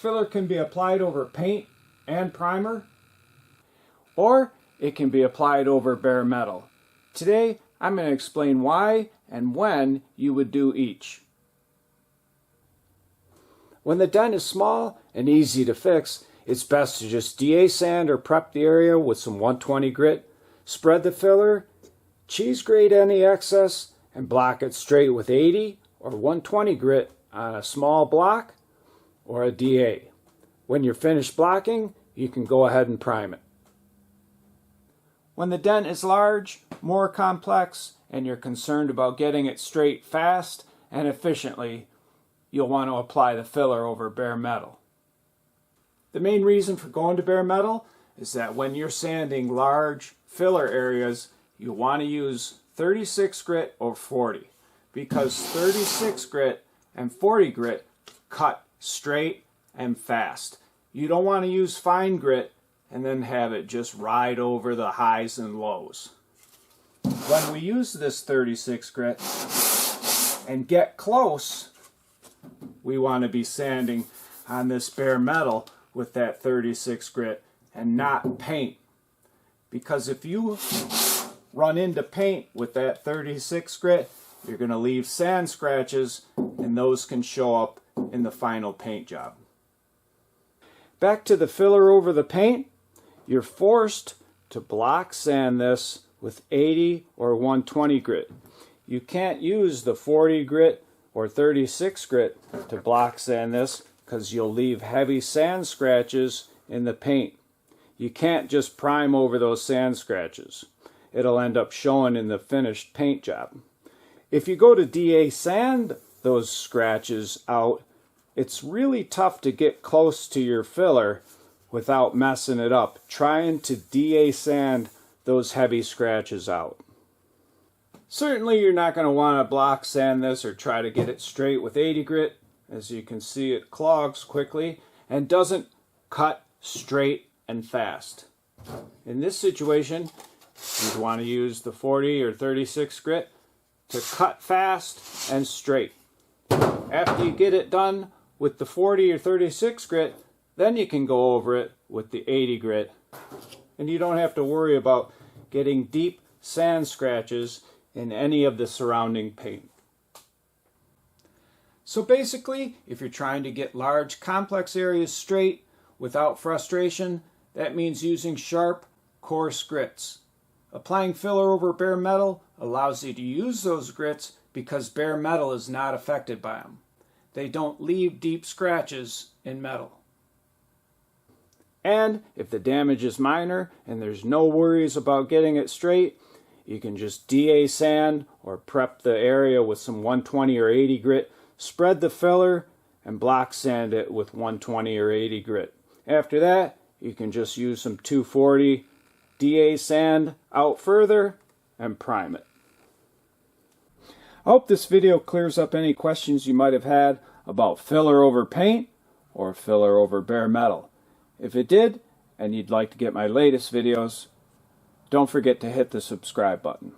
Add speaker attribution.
Speaker 1: Filler can be applied over paint and primer, or it can be applied over bare metal. Today, I'm going to explain why and when you would do each. When the dent is small and easy to fix, it's best to just DA sand or prep the area with some 120 grit, spread the filler, cheese grate any excess, and block it straight with 80 or 120 grit on a small block or a DA. When you're finished blocking, you can go ahead and prime it. When the dent is large, more complex, and you're concerned about getting it straight fast and efficiently, you'll want to apply the filler over bare metal. The main reason for going to bare metal is that when you're sanding large filler areas, you want to use 36 grit or 40, because 36 grit and 40 grit cut straight and fast. You don't want to use fine grit and then have it just ride over the highs and lows. When we use this 36 grit and get close, we want to be sanding on this bare metal with that 36 grit and not paint. Because if you run into paint with that 36 grit, you're going to leave sand scratches, and those can show up in the final paint job. Back to the filler over the paint, you're forced to block sand this with 80 or 120 grit. You can't use the 40 grit or 36 grit to block sand this because you'll leave heavy sand scratches in the paint. You can't just prime over those sand scratches. It'll end up showing in the finished paint job. If you go to DA sand those scratches out, it's really tough to get close to your filler without messing it up, trying to DA sand those heavy scratches out. Certainly you're not going to want to block sand this or try to get it straight with 80 grit. As you can see, it clogs quickly and doesn't cut straight and fast. In this situation, you'd want to use the 40 or 36 grit to cut fast and straight. After you get it done with the 40 or 36 grit, then you can go over it with the 80 grit. And you don't have to worry about getting deep sand scratches in any of the surrounding paint. So basically, if you're trying to get large, complex areas straight without frustration, that means using sharp, coarse grits. Applying filler over bare metal allows you to use those grits because bare metal is not affected by them. They don't leave deep scratches in metal. And if the damage is minor and there's no worries about getting it straight, you can just DA sand or prep the area with some 120 or 80 grit, spread the filler, and block sand it with 120 or 80 grit. After that, you can just use some 240, DA sand out further, and prime it. I hope this video clears up any questions you might have had about filler over paint or filler over bare metal. If it did, and you'd like to get my latest videos, don't forget to hit the subscribe button.